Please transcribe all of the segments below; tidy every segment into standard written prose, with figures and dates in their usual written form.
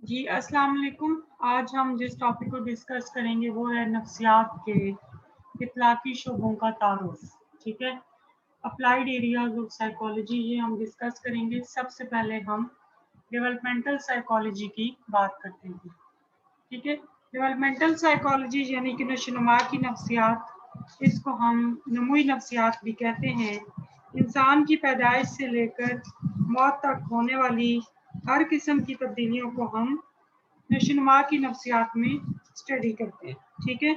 جی अस्सलाम वालेकुम। आज हम जिस टॉपिक को डिस्कस करेंगे वो है नफ्सियात के इतलाकी शोबों का तारुफ। ठीक है, अप्लाइड एरियाज ऑफ साइकोलॉजी ये हम डिस्कस करेंगे। सबसे पहले हम डेवलपमेंटल साइकोलॉजी की बात करते हैं। ठीक है, डेवलपमेंटल साइकोलॉजी यानी कि नशोनुमा की नफ्सियात, इसको हम नमूई नफ्सियात भी कहते हैं। इंसान की पैदाइश से लेकर मौत तक होने वाली हर किस्म की तब्दीलियों को हम नशोनुमा की नफ्सियात में स्टडी करते हैं। ठीक है,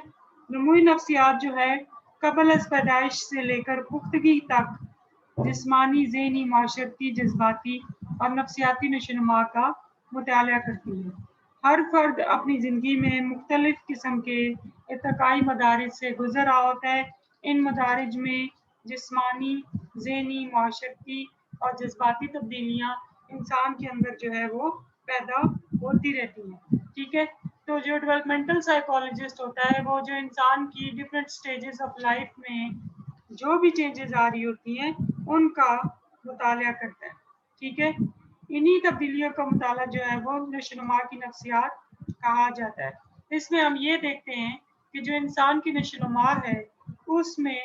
नमूई नफ्सियात जो है कबल अज़ पैदाइश से लेकर पुख्तगी तक जिस्मानी, ज़हनी, माशरती, जज्बाती और नफ्सियाती नशोनुमा का मुताला करती है। हर फर्द अपनी ज़िंदगी में मुख्तलिफ़ किस्म के इर्तिकाई मदारिज से गुज़र रहा होता है। इन मदारिज में जिस्मानी, ज़हनी, माशरती और जज्बाती तब्दीलियाँ इंसान के अंदर जो है वो पैदा होती रहती हैं। ठीक है, तो जो डेवलपमेंटल साइकोलॉजिस्ट होता है वो जो इंसान की डिफरेंट स्टेजेस ऑफ लाइफ में जो भी चेंजेस आ रही होती हैं उनका मुताला करता है। ठीक है, इन्हीं तब्दीलियों का मुताला जो है वो नशोनुमा की नफ्सियात कहा जाता है। इसमें हम ये देखते हैं कि जो इंसान की नशोनुमा है उसमें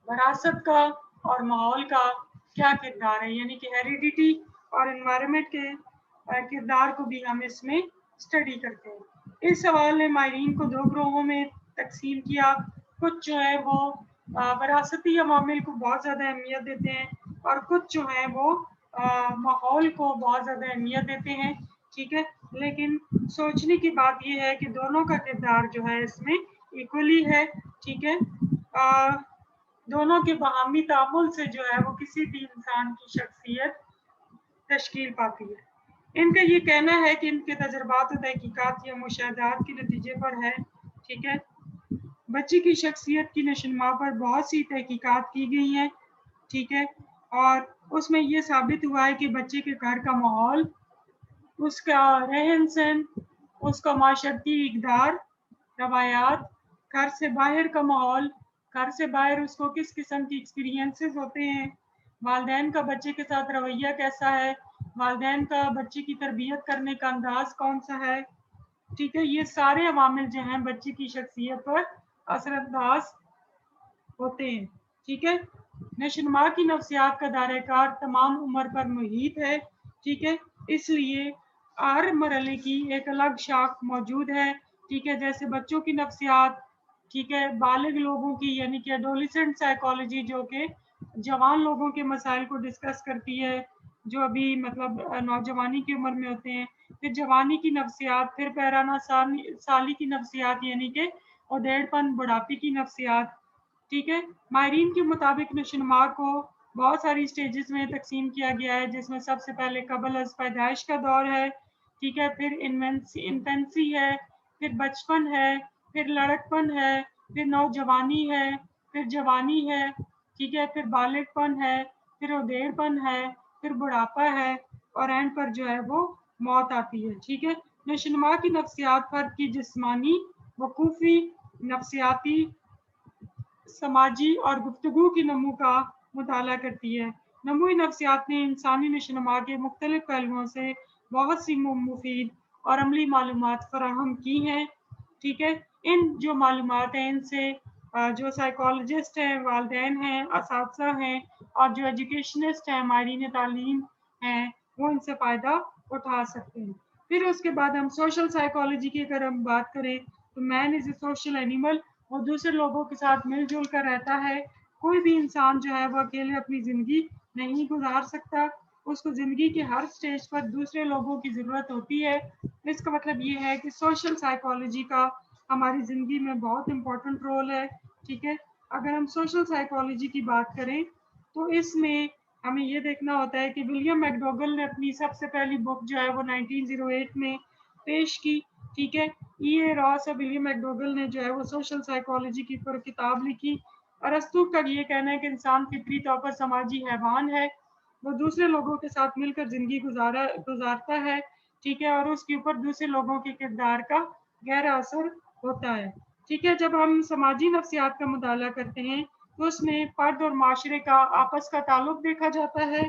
वरासत का और माहौल का क्या किरदार है, यानी कि हेरिडिटी और एनवायरनमेंट के किरदार को भी हम इसमें स्टडी करते हैं। इस सवाल ने माहिरीन को दो ग्रोहों में तकसीम किया। कुछ जो है वो वरासती अवामिल को बहुत ज़्यादा अहमियत देते हैं और कुछ जो है वो माहौल को बहुत ज़्यादा अहमियत देते हैं। ठीक है, लेकिन सोचने की बात यह है कि दोनों का किरदार जो है इसमें इक्वली है। ठीक है, दोनों के बाहमी तामुल से जो है वो किसी भी इंसान की शख्सियत तश्कील पाती है। इनका ये कहना है कि इनके तजुर्बात और तहकीकात या मुशाहदात के नतीजे पर है। ठीक है, बच्चे की शख्सियत की नशोनुमा पर बहुत सी तहकीकात की गई हैं। ठीक है, और उसमें ये साबित हुआ है कि बच्चे के घर का माहौल, उसका रहन सहन, उसका माशरती इक़दार, रवायात, घर से बाहर का माहौल, घर से बाहर उसको किस किस्म की एक्सपीरियंसेस होते हैं, वालिदैन का बच्चे के साथ रवैया कैसा है, वालिदैन का बच्चे की तरबियत करने का अंदाज़ कौन सा है। ठीक है, ये सारे अवामिल जो हैं बच्चे की शख्सियत पर असरअंदाज होते हैं। ठीक है, नशोनुमा की नफ्सियात का दायरा-ए-कार तमाम उम्र पर मुहित है। ठीक है, इसलिए हर मरहले की एक अलग शाख मौजूद है। ठीक है, जैसे बच्चों की नफ्सियात, ठीक है, बालिग लोगों की यानी कि एडोलेसेंट साइकोलॉजी जो कि जवान लोगों के मसाइल को डिस्कस करती है, जो अभी मतलब नौजवानी की उम्र में होते हैं। फिर जवानी की नफ्सियात, फिर पैराना साली की नफ्सियात यानी कि उधेड़पन, बुढ़ापे की नफ्सियात। ठीक है, माहिरीन के मुताबिक नशोनुमा को बहुत सारी स्टेजेस में तकसीम किया गया है, जिसमें सबसे पहले कबल अज़ पैदाइश का दौर है। ठीक है, फिर इन्फेंसी है, फिर बचपन है, फिर लड़कपन है, फिर नौजवानी है, फिर जवानी है। ठीक है, फिर बालिगपन है, फिर उधेड़पन है, फिर बुढ़ापा है और एंड पर जो है वो मौत आती है। ठीक है, नशोनुमा की नफ्सियात फर्द की जिस्मानी, वकूफ़ी, नफ्सियाती, समाजी और गुफ्तगू की नमू का मुताला करती है। नमूई नफ्सियात ने इंसानी नशोनुमा के मुख्तलिफ पहलुओं से बहुत सी मुफीद और अमली मालूमात फराहम की हैं। ठीक है, इन जो मालूमात हैं इनसे जो साइकोलॉजिस्ट हैं, वालिदैन हैं, असातिज़ा हैं और जो एजुकेशनिस्ट हैं, माहिरीन तालीम हैं, वो इनसे फ़ायदा उठा सकते हैं। फिर उसके बाद हम सोशल साइकोलॉजी की अगर हम बात करें तो man is a social animal, वो दूसरे लोगों के साथ मिलजुल कर रहता है। कोई भी इंसान जो है वो अकेले अपनी ज़िंदगी नहीं गुजार सकता, उसको ज़िंदगी के हर स्टेज पर दूसरे लोगों की ज़रूरत होती है। इसका मतलब ये है कि सोशल साइकोलॉजी का हमारी ज़िंदगी में बहुत इम्पोर्टेंट रोल है। ठीक है, अगर हम सोशल साइकोलॉजी की बात करें तो इसमें हमें ये देखना होता है कि विलियम मैकडोगल ने अपनी सबसे पहली बुक जो है वो 1908 में पेश की। ठीक है, E.A. रॉस और विलियम मैकडोगल ने जो है वो सोशल साइकोलॉजी की ऊपर किताब लिखी। अरस्तू का ये कहना है कि इंसान फितरी तौर पर समाजी हैवान है, वो दूसरे लोगों के साथ मिलकर ज़िंदगी गुजारता है। ठीक है, और उसके ऊपर दूसरे लोगों के किरदार का गहरा असर होता है। ठीक है, जब हम समाजी नफ्सियात का मुताला करते हैं तो उसमें फ़र्द और माशरे का आपस का ताल्लुक देखा जाता है,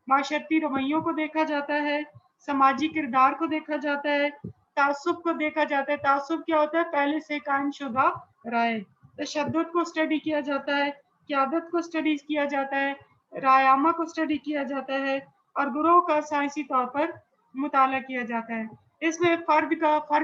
माशरती रवैयों को देखा जाता है, समाजी किरदार को देखा जाता है, तासुब को देखा जाता है। तासुब क्या होता है? पहले से कायम शुदा राय। तशद्दुद को स्टडी किया जाता है, क़यादत को स्टडी किया जाता है, रायामा को स्टडी किया जाता है और गुरोह का साइंसी तौर पर मुताला किया जाता है। इसमें फर्द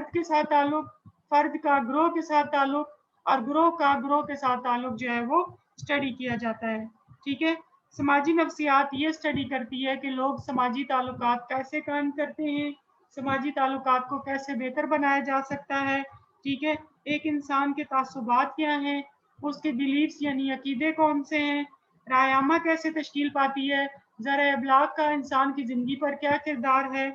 के साथ ताल्लुक, फर्द का ग्रोह के साथ ताल्लुक और ग्रोह के साथ ताल्लुक जो है वो स्टडी किया जाता है। ठीक है। समाजी नफ्सियात ये स्टडी करती है कि लोग समाजी ताल्लुकात कैसे कायम करते हैं, समाजी ताल्लुकात को कैसे बेहतर बनाया जा सकता है। ठीक है। एक इंसान के तासुबात क्या हैं, उसके बिलीफ्स यानी अकीदे कौन से हैं, रायामा कैसे तश्कील पाती है, ज़रा इब्लाग का इंसान की ज़िंदगी पर क्या किरदार है।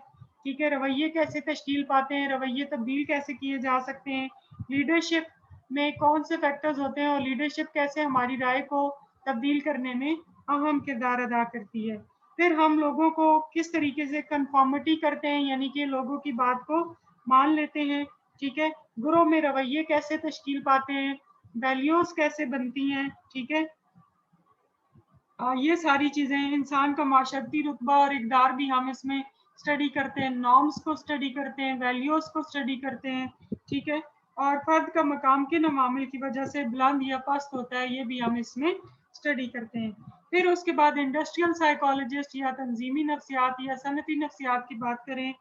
ठीक है। रवैये कैसे तश्कील पाते हैं, रवैये तब्दील कैसे किए जा सकते हैं, लीडरशिप में कौन से फैक्टर्स होते हैं और लीडरशिप कैसे हमारी राय को तब्दील करने में अहम किरदार अदा करती है। फिर हम लोगों को किस तरीके से कन्फॉर्मिटी करते हैं, यानी कि लोगों की बात को मान लेते हैं। ठीक है। ग्रोह में रवैये कैसे तश्कील पाते हैं, वैल्यूज कैसे बनती हैं। ठीक है। ये सारी चीज़ें, इंसान का माशरती रुतबा और इक़दार भी हम इसमें स्टडी करते हैं, नॉर्म्स को स्टडी करते हैं, वैल्यूज़ को स्टडी करते हैं। ठीक है। और फ़र्द का मकाम किन अवामिल की वजह से बुलंद या पस्त होता है, ये भी हम इसमें स्टडी करते हैं। फिर उसके बाद इंडस्ट्रियल साइकोलॉजिस्ट या तंजीमी नफ्सियात या सनती नफ्सियात की बात करें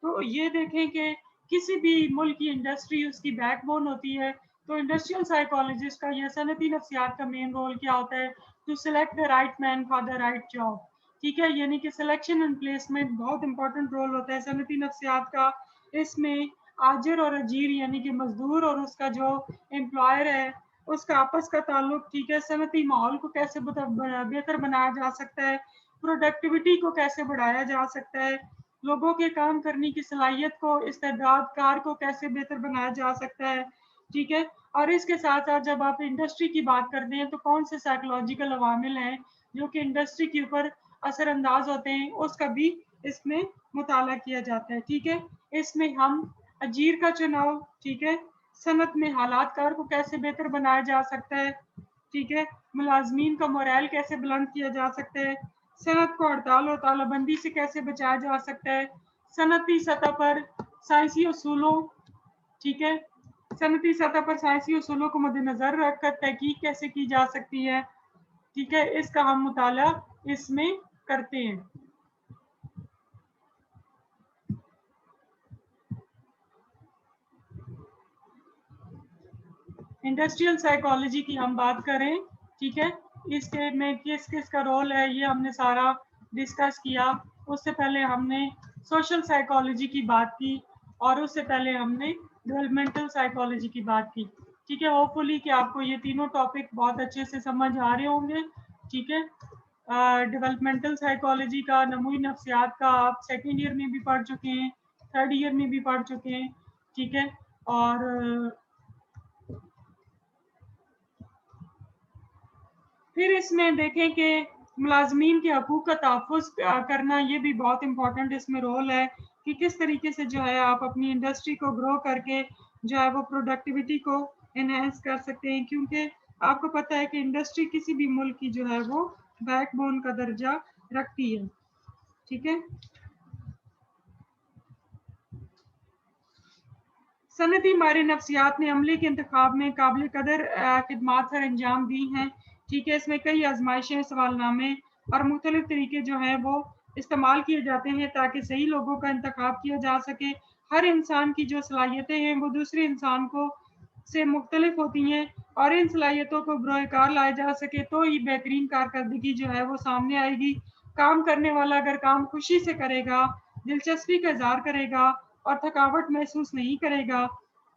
तो ये देखें कि किसी भी मुल्क की इंडस्ट्री उसकी बैकबोन होती है। तो इंडस्ट्रियल साइकोलॉजिस्ट का या सनती नफ्सियात का मेन रोल क्या होता है? To select the right man for the right job. ठीक है। यानी कि सिलेक्शन एंड प्लेसमेंट बहुत इंपॉर्टेंट रोल होता है सनती नफ्सियात का। इसमें आजिर और अजीर यानी कि मजदूर और उसका जो एम्प्लॉयर है उसका आपस का ताल्लुक। ठीक है। सनती माहौल को कैसे बेहतर बनाया जा सकता है, प्रोडक्टिविटी को कैसे बढ़ाया जा सकता है, लोगों के काम करने की सलाहियत को, इस्तेदाद कार को कैसे बेहतर बनाया जा सकता है। ठीक है। और इसके साथ साथ जब आप इंडस्ट्री की बात करते हैं तो कौन से साइकोलॉजिकल अवामिल हैं जो कि इंडस्ट्री के ऊपर असरअंदाज होते हैं, उसका भी इसमें मुताला किया जाता है। ठीक है। इसमें हम अजीर का चुनाव, ठीक है, सनत में हालात कार को कैसे बेहतर बनाया जा सकता है। ठीक है। मुलाजमीन का मोरल कैसे बुलंद किया जा सकता है, सनत को हड़ताल और तालाबंदी से कैसे बचाया जा सकता है, सनती सतह पर साइंसी उसूलों, ठीक है, सनती सतह पर साइंसी उसूलों को मद्देनजर रखकर तहकीक कैसे की जा सकती है। ठीक है। इसका हम मुताला इसमें करते हैं। इंडस्ट्रियल साइकोलॉजी की हम बात करें, ठीक है, इसके में किस किस का रोल है ये हमने सारा डिस्कस किया। उससे पहले हमने सोशल साइकोलॉजी की बात की और उससे पहले हमने डेवलपमेंटल साइकोलॉजी की बात की। ठीक है। होपफुली कि आपको ये तीनों टॉपिक बहुत अच्छे से समझ आ रहे होंगे। ठीक है। डेवलपमेंटल साइकोलॉजी का, नमूई नफ्सियात का आप सेकेंड ईयर में भी पढ़ चुके हैं, थर्ड ईयर में भी पढ़ चुके हैं। ठीक है। और फिर इसमें देखें कि मुलाजमीन के हकूक़ का तहफ़्फ़ुज़ करना ये भी बहुत इम्पोर्टेंट इसमें रोल है कि किस तरीके से जो है आप अपनी इंडस्ट्री को ग्रो करके जो है वो प्रोडक्टिविटी को एनहांस कर सकते हैं, क्योंकि आपको पता है कि इंडस्ट्री किसी भी मुल्क की जो है वो बैकबोन का दर्जा रखती है। ठीक है। सनती माहिर नफ्सियात ने अमले के इंतखाब में काबिल कदर खिदमात सर अंजाम दी हैं। ठीक है। इसमें कई आजमाइशें, सवालनामे और मुख्तलिफ तरीके जो हैं वो इस्तेमाल किए जाते हैं ताकि सही लोगों का इंतखाब किया जा सके। हर इंसान की जो सलाहियतें हैं वो दूसरे इंसान को से मुख्तलिफ होती हैं और इन सलाहियतों को बरोकार लाया जा सके तो ही बेहतरीन कारकर्दगी जो है वो सामने आएगी। काम करने वाला अगर काम खुशी से करेगा, दिलचस्पी का इज़हार करेगा और थकावट महसूस नहीं करेगा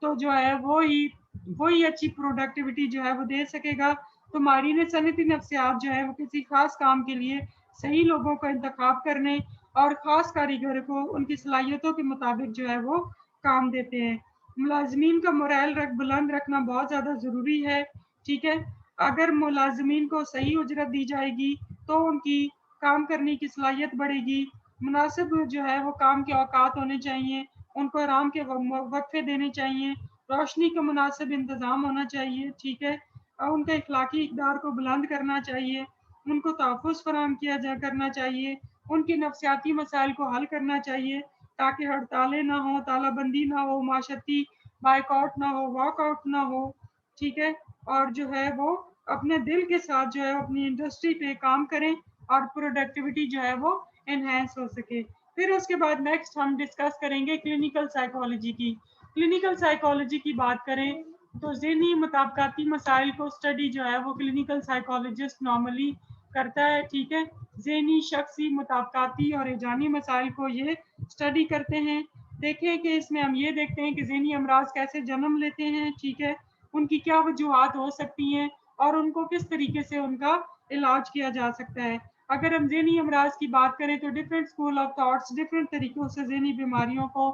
तो जो है वो ही अच्छी प्रोडक्टिविटी जो है वो दे सकेगा। तो माहिरीन सनती नफ्सियात जो है वो किसी खास काम के लिए सही लोगों का इंतखाब करने और ख़ास कारीगर को उनकी सलाहियतों के मुताबिक जो है वो काम देते हैं। मुलाजमीन का मोरल बुलंद रखना बहुत ज़्यादा ज़रूरी है। ठीक है। अगर मुलाजमीन को सही उजरत दी जाएगी तो उनकी काम करने की सलाहियत बढ़ेगी। मुनासिब जो है वो काम के औकात होने चाहिए, उनको आराम के वक्फे देने चाहिए, रोशनी का मुनासिब इंतज़ाम होना चाहिए। ठीक है। और उनके इखलाकी इक़दार को बुलंद करना चाहिए, उनको तहफ़्फ़ुज़ फ़राहम किया करना चाहिए उनके नफ्सियाती मसाइल को हल करना चाहिए ताकि हड़तालें ना हो, तालाबंदी ना हो, माशती बाइकआउट ना हो, वॉकआउट ना हो, ठीक है। और जो है वो अपने दिल के साथ जो है अपनी इंडस्ट्री पे काम करें और प्रोडक्टिविटी जो है वो एनहेंस हो सके। फिर उसके बाद नेक्स्ट हम डिस्कस करेंगे क्लिनिकल साइकोलॉजी की। क्लिनिकल साइकोलॉजी की बात करें तो ज़हनी मुताबिकाती मसाइल को स्टडी जो है वो क्लिनिकल साइकोलॉजिस्ट नॉर्मली करता है, ठीक है। ज़हनी, शख्सी, मुताबिकाती और एजानी मसाइल को ये स्टडी करते हैं। देखें कि इसमें हम ये देखते हैं कि ज़हनी अमराज कैसे जन्म लेते हैं, ठीक है, उनकी क्या वजूहात हो सकती हैं और उनको किस तरीके से उनका इलाज किया जा सकता है। अगर हम ज़हनी अमराज की बात करें तो different school of thoughts different तरीक़ों से ज़हनी बीमारियों को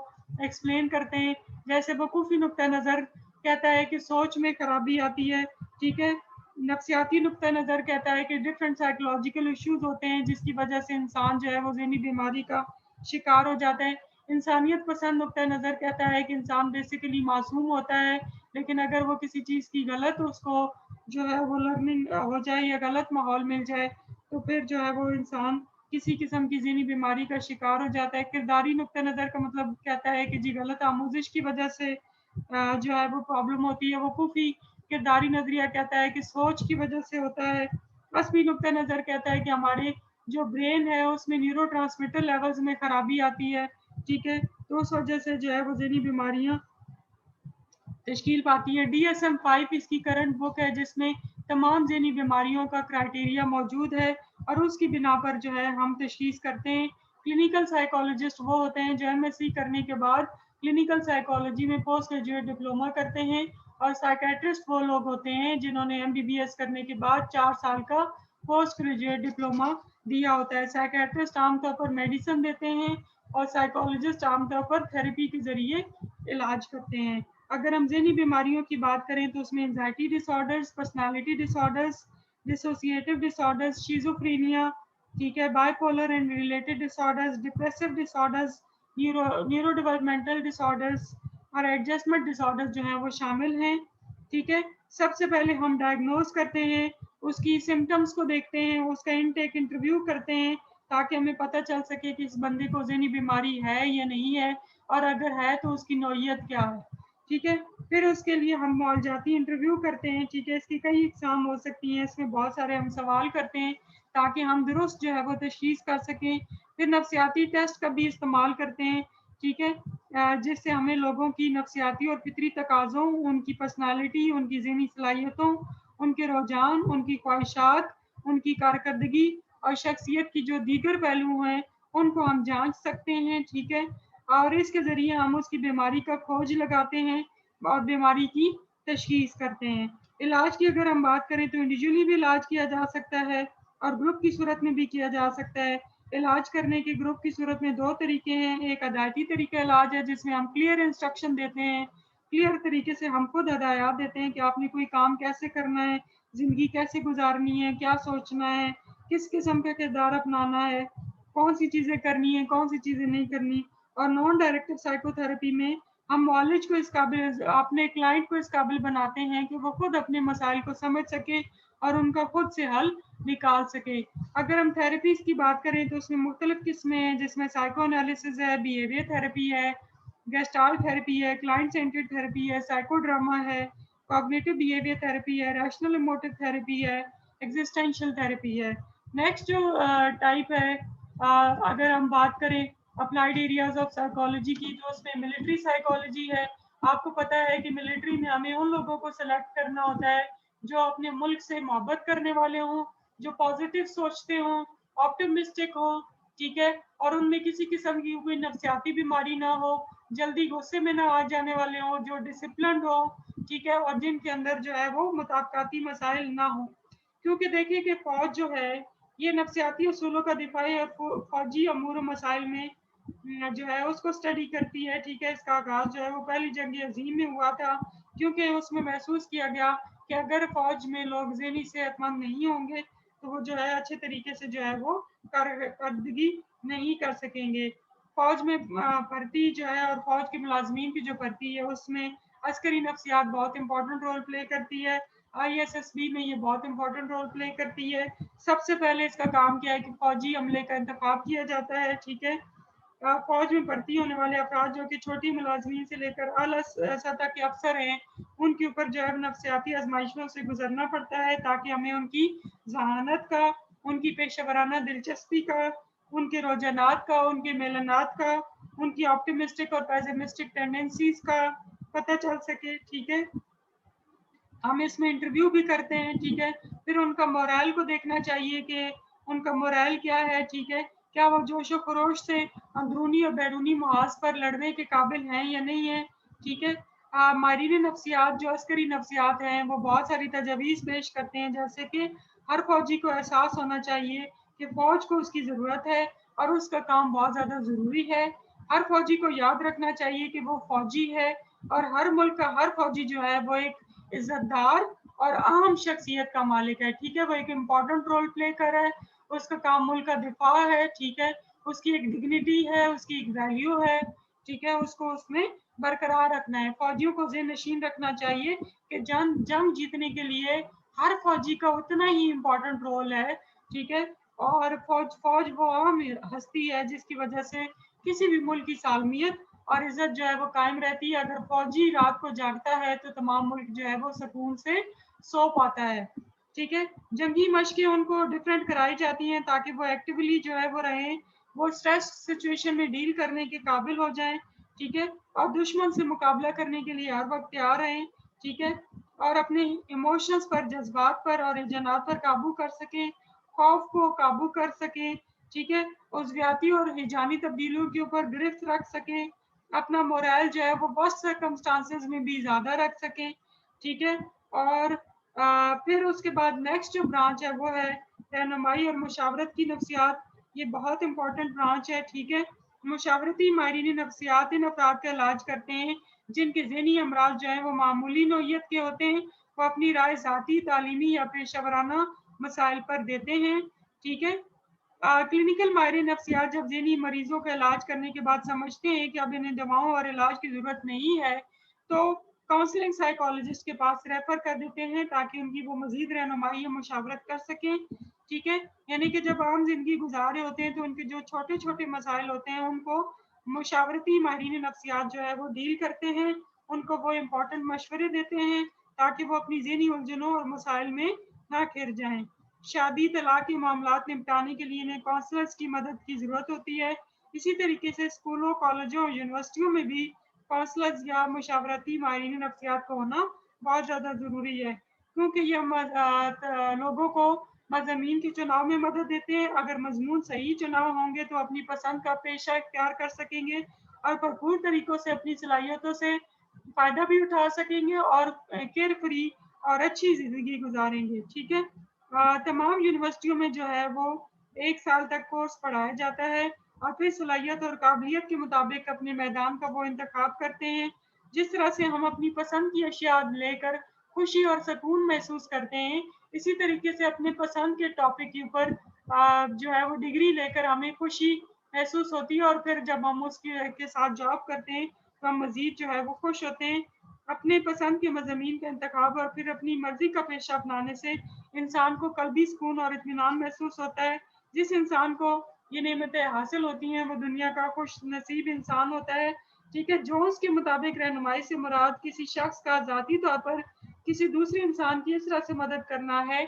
एक्सप्लेन करते हैं। जैसे वकूफ़ी नुक्ता नज़र कहता है कि सोच में खराबी आती है, ठीक है। नफ्सियाती नुक्ता नज़र कहता है कि डिफरेंट साइकोलॉजिकल इश्यूज होते हैं जिसकी वजह से इंसान जो है वो ज़हनी बीमारी का शिकार हो जाता है। इंसानियत पसंद नुक्ता नज़र कहता है कि इंसान बेसिकली मासूम होता है, लेकिन अगर वो किसी चीज़ की गलत उसको जो है वो लर्निंग हो जाए या गलत माहौल मिल जाए तो फिर जो है वो इंसान किसी किस्म की ज़हनी बीमारी का शिकार हो जाता है। किरदारी नुक्ता नज़र का मतलब कहता है कि जी गलत आमूजिश की वजह से जो है वो प्रॉब्लम होती है। वकूफ़ी किरदारी नज़रिया कहता है कि सोच की वजह से होता है। असमी नुक्ता नज़र कहता है कि हमारे जो ब्रेन है उसमें न्यूरोट्रांसमीटर लेवल्स में खराबी आती है, ठीक है, तो उस वजह से जो है वो ज़हनी बीमारियाँ तश्कील पाती है। DSM-5 इसकी करंट बुक है जिसमें तमाम ज़हनी बीमारियों का क्राइटेरिया मौजूद है और उसकी बिना पर जो है हम तशख़ीस करते हैं। क्लिनिकल साइकोलॉजिस्ट वो होते हैं जो MSc करने के बाद क्लिनिकल साइकोलॉजी में पोस्ट ग्रेजुएट डिप्लोमा करते हैं और साइकेट्रिस्ट वो लोग होते हैं जिन्होंने MBBS करने के बाद 4 साल का पोस्ट ग्रेजुएट डिप्लोमा दिया होता है। साइकेट्रिस्ट आमतौर पर मेडिसिन देते हैं और साइकोलॉजिस्ट आमतौर पर थेरेपी के ज़रिए इलाज करते हैं। अगर हम ज़हनी बीमारियों की बात करें तो उसमें anxiety disorders, personality disorders, dissociative disorders, schizophrenia, ठीक है, bipolar and related disorders, depressive disorders, neuro developmental disorders और एडजस्टमेंट डिसऑर्डर्स जो हैं वो शामिल हैं, ठीक है। सबसे पहले हम डायग्नोज करते हैं, उसकी सिम्टम्स को देखते हैं, उसका इनटेक इंटरव्यू करते हैं ताकि हमें पता चल सके कि इस बंदे को ज़हनी बीमारी है या नहीं है और अगर है तो उसकी नौइयत क्या है, ठीक है। फिर उसके लिए हम मौलजाती इंटरव्यू करते हैं, ठीक है। इसकी कई इकसाम हो सकती हैं, इसमें बहुत सारे हम सवाल करते हैं ताकि हम दुरुस्त जो है वो तशख़ीस कर सकें। फिर नफ्सियाती टेस्ट का भी इस्तेमाल करते हैं, ठीक है, जिससे हमें लोगों की नफ्सियाती और फितरी तकाज़ों, उनकी पर्सनालिटी, उनकी ज़हनी सलाहियतों, उनके रुझान, उनकी ख्वाहिशात, उनकी कारकर्दगी और शख्सियत की जो दीगर पहलू हैं उनको हम जांच सकते हैं, ठीक है। और इसके ज़रिए हम उसकी बीमारी का खोज लगाते हैं और बीमारी की तशख़ीस करते हैं। इलाज की अगर हम बात करें तो इंडिविजुअली भी इलाज किया जा सकता है और ग्रुप की सूरत में भी किया जा सकता है। इलाज करने के ग्रुप की सूरत में 2 तरीके हैं, एक हदायती तरीका इलाज है जिसमें हम क्लियर इंस्ट्रक्शन देते हैं, क्लियर तरीके से हम खुद हदायत देते हैं कि आपने कोई काम कैसे करना है, ज़िंदगी कैसे गुजारनी है, क्या सोचना है, किस किस्म का किरदार अपनाना है, कौन सी चीज़ें करनी है, कौन सी चीज़ें नहीं करनी। और नॉन डायरेक्टिव साइकोथेरेपी में हम मौलिज को इस काबिल अपने क्लाइंट को इस काबिल बनाते हैं कि वो खुद अपने मसाइल को समझ सके और उनका खुद से हल निकाल सके। अगर हम थेरेपीज़ की बात करें तो उसमें मुख्तलिफ़ किस्में हैं जिसमें साइको एनालिसिस है, बिहेवियर थेरेपी है, गेस्टाल्ट थेरेपी है, क्लाइंट सेंटर्ड थेरेपी है, साइको ड्रामा है, कॉग्निटिव बिहेवियर थेरेपी है, रैशनल इमोटिव थेरेपी है, एक्जिस्टेंशियल थेरेपी है। नेक्स्ट जो टाइप है अगर हम बात करें अप्लाइड एरियाज ऑफ साइकोलॉजी की तो उसमें मिलिट्री साइकोलॉजी है। आपको पता है कि मिलिट्री में हमें उन लोगों को सेलेक्ट करना होता है जो अपने मुल्क से मोहब्बत करने वाले हों, जो पॉजिटिव सोचते हों, ऑप्टिमिस्टिक हों, ठीक है, और उनमें किसी किस्म की कोई नफ्सियाती बीमारी ना हो, जल्दी गुस्से में ना आ जाने वाले हों, जो डिसिप्लिन्ड हो, ठीक है, और जिनके अंदर जो है वो मुताबिकाती मसाइल ना हो। क्योंकि देखिए कि फ़ौज जो है ये नफ्सियाती उसूलों का दिफ़ाई और फ़ौजी अमूर मसाइल में जो है उसको स्टडी करती है, ठीक है। इसका आगाज़ जो है वो पहली जंग अज़ीम में हुआ था क्योंकि उसमें महसूस किया गया कि अगर फ़ौज में लोग ज़हनी सेहतमंद नहीं होंगे तो वो जो है अच्छे तरीके से जो है वो कारकर्दगी नहीं कर सकेंगे। फ़ौज में भर्ती जो है और फ़ौज के मुलाज़मीन की जो भर्ती है उसमें अस्करी नफ्सियात बहुत इम्पोर्टेंट रोल प्ले करती है। ISSB में ये बहुत इंपॉर्टेंट रोल प्ले करती है। सबसे पहले इसका काम क्या है कि फौजी अमले का इंतखाब किया जाता है, ठीक है। फौज में भर्ती होने वाले अफराद जो कि छोटी मुलाजमीन से लेकर आला सतह के अफसर हैं, उनके ऊपर जो है नफ्सियाती आजमाइशों से गुजरना पड़ता है ताकि हमें उनकी जहानत का, उनकी पेशा वराना दिलचस्पी का, उनके रुझानात का, उनके मेलनात का, उनकी ऑप्टिमिस्टिक और पेसिमिस्टिक टेंडेंसीज का पता चल सके, ठीक है। हम इसमें इंटरव्यू भी करते हैं, ठीक है। फिर उनका मोरल को देखना चाहिए कि उनका मोरल क्या है, ठीक है। क्या वो जोश व खरोश से अंदरूनी और बैरूनी मुहाज पर लड़ने के काबिल हैं या नहीं है, ठीक है। माहिरीन नफ्सियात जो अस्करी नफ्सियात हैं वो बहुत सारी तजवीज़ पेश करते हैं, जैसे कि हर फौजी को एहसास होना चाहिए कि फौज को उसकी ज़रूरत है और उसका काम बहुत ज़्यादा ज़रूरी है। हर फौजी को याद रखना चाहिए कि वो फौजी है और हर मुल्क का हर फौजी जो है वो एक इज्जतदार और अहम शख्सियत का मालिक है, ठीक है। वो एक इम्पॉर्टेंट रोल प्ले कर रहा है, उसका काम मुल्क का दिफा है, ठीक है। उसकी एक डिग्निटी है, उसकी एक वैल्यू है, ठीक है। उसको उसमें बरकरार रखना है। फौजियों को ज़हन नशीन रखना चाहिए कि जंग जीतने के लिए हर फौजी का उतना ही इम्पोर्टेंट रोल है, ठीक है। और फौज वो अहम हस्ती है जिसकी वजह से किसी भी मुल्क की सालमियत और इज्जत जो है वो कायम रहती है। अगर फौजी रात को जागता है तो तमाम मुल्क जो है वो सुकून से सो पाता है, ठीक है। जंगी मशकें उनको डिफरेंट कराई जाती हैं ताकि वो एक्टिवली जो है वो रहें, वो स्ट्रेस सिचुएशन में डील करने के काबिल हो जाएं, ठीक है। और दुश्मन से मुकाबला करने के लिए हर वक्त तैयार रहें, ठीक है। और अपने इमोशंस पर, जज्बात पर और रुझानात पर काबू कर सकें, खौफ को काबू कर सकें, ठीक है। उज़वियाती और हिजानी तब्दीलियों के ऊपर गिरफ्त रख सकें, अपना मोरल जो है वो वर्स्ट सर्कमस्टांसेस में भी ज़्यादा रख सकें, ठीक है। और फिर उसके बाद नेक्स्ट जो ब्रांच है वो है रहनुमाई और मुशावरत की नफ्सियात। ये बहुत इंपॉर्टेंट ब्रांच है, ठीक है। मुशावरती माहिरीन नफ्सियात इन अफराद का इलाज करते हैं जिनके ज़हनी अमराज जो हैं वो मामूली नौइयत के होते हैं। वो अपनी राय ज़ाती, तालीमी या पेशा वराना मसाइल पर देते हैं, ठीक है। क्लिनिकल माहिर नफ्सियात जब ज़हनी मरीजों का इलाज करने के बाद समझते हैं कि अब इन्हें दवाओं और इलाज की ज़रूरत नहीं है, तो काउंसलिंग साइकोलॉजिस्ट के पास रेफर कर देते हैं ताकि उनकी वो मज़ीद रहनुमाई या मुशावरत कर सकें, ठीक है। यानी कि जब आम ज़िंदगी गुजार रहे होते हैं तो उनके जो छोटे-छोटे मसाइल होते हैं उनको मुशावरती माहिरीन नफ्सियात जो है वो डील करते हैं, उनको वो इम्पोर्टेंट मशवरे देते हैं ताकि वो अपनी ज़हनी उलझनों और मसाइल में ना घिर जाएँ। शादी तलाक के मामलात निपटाने के लिए इन्हें काउंसलर्स की मदद की ज़रूरत होती है। इसी तरीके से स्कूलों, कॉलेजों और यूनिवर्सिटियों में भी काउंसलर्स या मुशावरती माहिरीन नफ्सियात का होना बहुत ज़्यादा ज़रूरी है, क्योंकि ये लोगों को मज़ामीन के चुनाव में मदद देते हैं। अगर मज़मून सही चुनाव होंगे तो अपनी पसंद का पेशा इख्तियार कर सकेंगे और भरपूर तरीकों से अपनी सलाहियतों से फ़ायदा भी उठा सकेंगे और केयर फ्री और अच्छी ज़िंदगी गुजारेंगे, ठीक है। तमाम यूनिवर्सिटियों में जो है वो 1 साल तक कोर्स पढ़ाया जाता है और फिर सलाहियत और काबिलियत के मुताबिक अपने मैदान का वो इंतखाब करते हैं। जिस तरह से हम अपनी पसंद की अशिया लेकर खुशी और सुकून महसूस करते हैं, इसी तरीके से अपने पसंद के टॉपिक के ऊपर जो है वो डिग्री लेकर हमें खुशी महसूस होती है और फिर जब हम उसके के साथ जॉब करते हैं, तो हम मज़ीद जो है वो खुश होते हैं। अपने पसंद के मज़ामीन का इंतखाब और फिर अपनी मर्ज़ी का पेशा अपनाने से इंसान को कल्बी सुकून और इत्मीनान महसूस होता है। जिस इंसान को ये नेमतें हासिल होती हैं वो दुनिया का खुश नसीब इंसान होता है, ठीक है। जोन्स के मुताबिक रहनुमाई से मुराद किसी शख्स का ज़ाती तौर पर किसी दूसरे इंसान की इस तरह से मदद करना है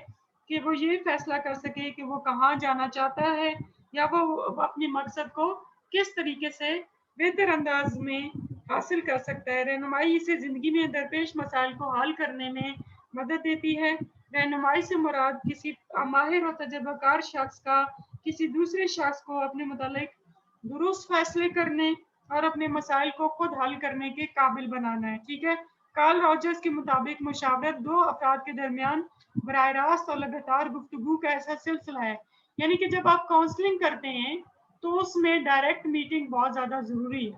कि वो ये फैसला कर सके कि वो कहाँ जाना चाहता है या वो अपने मकसद को किस तरीके से बेहतर अंदाज में हासिल कर सकता है। रहनुमाई इसे ज़िंदगी में दरपेश मसाइल को हल करने में मदद देती है। रहनुमाई से मुराद किसी माहिर और तजुर्बाकार शख्स का किसी दूसरे शख्स को अपने मुतालिक दुरुस्त फैसले करने और अपने मसाइल को खुद हल करने के काबिल बनाना है, ठीक है। कार्ल रॉजर्स के मुताबिक मुशावरत दो अफराद के दरमियान बराह रास्त और लगातार गुफ्तगू का ऐसा सिलसिला है। यानी कि जब आप काउंसलिंग करते हैं तो उसमें डायरेक्ट मीटिंग बहुत ज़्यादा ज़रूरी है,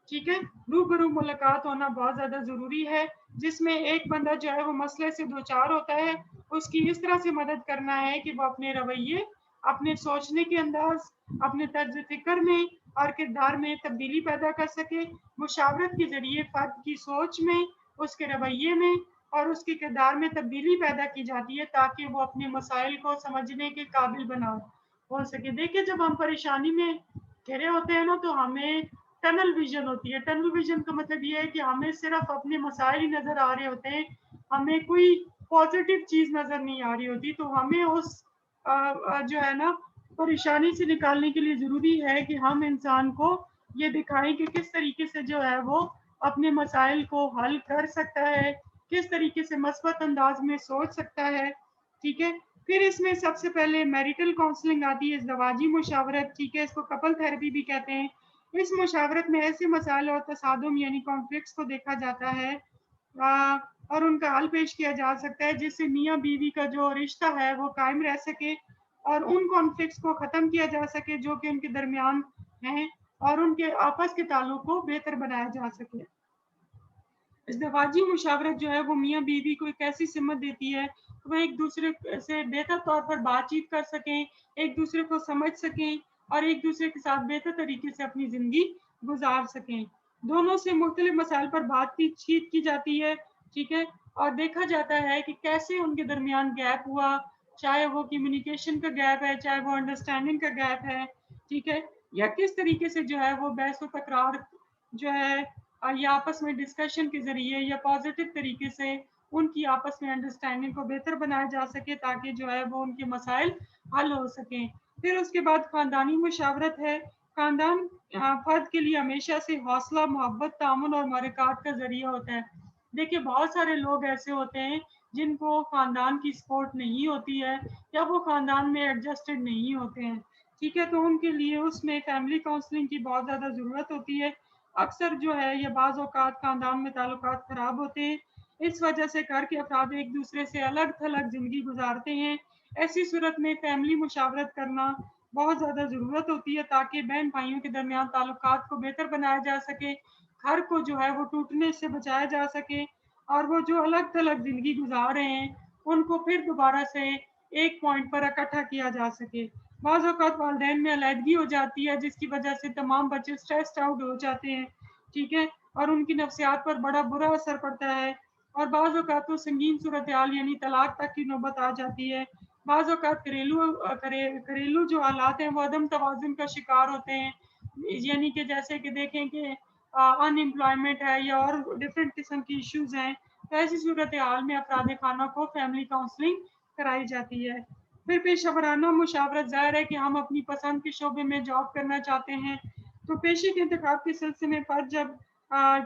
ठीक है। रूबरू मुलाकात होना बहुत ज़्यादा ज़रूरी है, जिसमें एक बंदा जो है वो मसले से दो चार होता है, उसकी इस तरह से मदद करना है कि वो अपने रवैये, अपने सोचने के अंदाज, अपने तर्ज फिक्र में और किरदार में तब्दीली पैदा कर सके। मुशावरत के ज़रिए फ़र्द की सोच में, उसके रवैये में اور اس کے کردار میں تبدیلی پیدا کی جاتی ہے تاکہ وہ اپنے مسائل کو سمجھنے کے قابل بنا ہو سکے. دیکھیں جب ہم پریشانی میں گھرے ہوتے ہیں نا تو ہمیں ٹنل ویژن ہوتی ہے. ٹنل ویژن کا مطلب یہ ہے کہ ہمیں صرف اپنے مسائل ہی نظر آ رہے ہوتے ہیں, ہمیں کوئی پازیٹیو چیز نظر نہیں آ رہی ہوتی. تو ہمیں اس جو ہے نا پریشانی سے نکالنے کے لیے ضروری ہے کہ ہم انسان کو یہ دکھائیں کہ کس طریقے سے جو ہے وہ اپنے مسائل کو حل کر سکتا ہے, کس طریقے سے مثبت انداز میں سوچ سکتا ہے. ٹھیک ہے, پھر اس میں سب سے پہلے میریٹل کاؤنسلنگ آتی ہے, ازدواجی مشاورت. ٹھیک ہے, اس کو کپل تھراپی بھی کہتے ہیں. اس مشاورت میں ایسے مسائل اور تصادم یعنی کانفلکٹس کو دیکھا جاتا ہے اور ان کا حل پیش کیا جا سکتا ہے جس سے میاں بیوی کا جو رشتہ ہے وہ قائم رہ سکے اور ان کانفلکٹس کو ختم کیا جا سکے جو کہ ان کے درمیان ہیں اور ان کے آپس کے تعلق کو بہتر بنایا جا سکے. ازدواجی مشاورت جو ہے وہ میاں بیوی کو ایک ایسی سمت دیتی ہے کہ وہ ایک دوسرے سے بہتر طور پر بات چیت کر سکیں, ایک دوسرے کو سمجھ سکیں اور ایک دوسرے کے ساتھ بہتر طریقے سے اپنی زندگی گزار سکیں. دونوں سے مختلف مسائل پر بات چیت کی جاتی ہے. ٹھیک ہے, اور دیکھا جاتا ہے کہ کیسے ان کے درمیان گیپ ہوا, چاہے وہ کمیونیکیشن کا گیپ ہے, چاہے وہ انڈرسٹینڈنگ کا گیپ ہے. ٹھیک ہے, یا کس طریقے سے جو ہے وہ بحث و تکرار جو ہے یا آپس میں ڈسکشن کے ذریعے یا پازیٹیو طریقے سے ان کی آپس میں انڈرسٹینڈنگ کو بہتر بنایا جا سکے تاکہ جو ہے وہ ان کے مسائل حل ہو سکیں. پھر اس کے بعد خاندانی مشاورت ہے. خاندان فرد کے لیے ہمیشہ سے حوصلہ, محبت, تعاون اور ملاقات کا ذریعہ ہوتا ہے. دیکھیے بہت سارے لوگ ایسے ہوتے ہیں جن کو خاندان کی سپورٹ نہیں ہوتی ہے یا وہ خاندان میں ایڈجسٹڈ نہیں ہوتے ہیں. ٹھیک ہے, تو ان کے لیے اس میں فیملی کاؤنسلنگ کی بہت زیادہ ضرورت ہوتی ہے. اکثر جو ہے یہ بعض اوقات خاندان میں تعلقات خراب ہوتے ہیں, اس وجہ سے گھر کے افراد ایک دوسرے سے الگ تھلگ زندگی گزارتے ہیں. ایسی صورت میں فیملی مشاورت کرنا بہت زیادہ ضرورت ہوتی ہے تاکہ بہن بھائیوں کے درمیان تعلقات کو بہتر بنایا جا سکے, گھر کو جو ہے وہ ٹوٹنے سے بچایا جا سکے اور وہ جو الگ تھلگ زندگی گزار رہے ہیں ان کو پھر دوبارہ سے ایک پوائنٹ پر اکٹھا کیا جا سکے. بعض اوقات والدین میں علیحدگی ہو جاتی ہے جس کی وجہ سے تمام بچے اسٹریسڈ آؤٹ ہو جاتے ہیں. ٹھیک ہے, اور ان کی نفسیات پر بڑا برا اثر پڑتا ہے اور بعض اوقات تو سنگین صورتحال یعنی طلاق تک کی نوبت آ جاتی ہے. بعض اوقات گھریلو جو حالات ہیں وہ عدم توازن کا شکار ہوتے ہیں, یعنی کہ جیسے کہ دیکھیں کہ ان امپلائمنٹ ہے یا اور ڈفرینٹ قسم کی ایشوز ہیں. تو ایسی صورتحال میں افراد خانہ کو فیملی کاؤنسلنگ کرائی جاتی ہے. پھر پیشہ ورانہ مشاورت. ظاہر ہے کہ ہم اپنی پسند کے شعبے میں جاب کرنا چاہتے ہیں تو پیشے کے انتخاب کے سلسلے میں فرد جب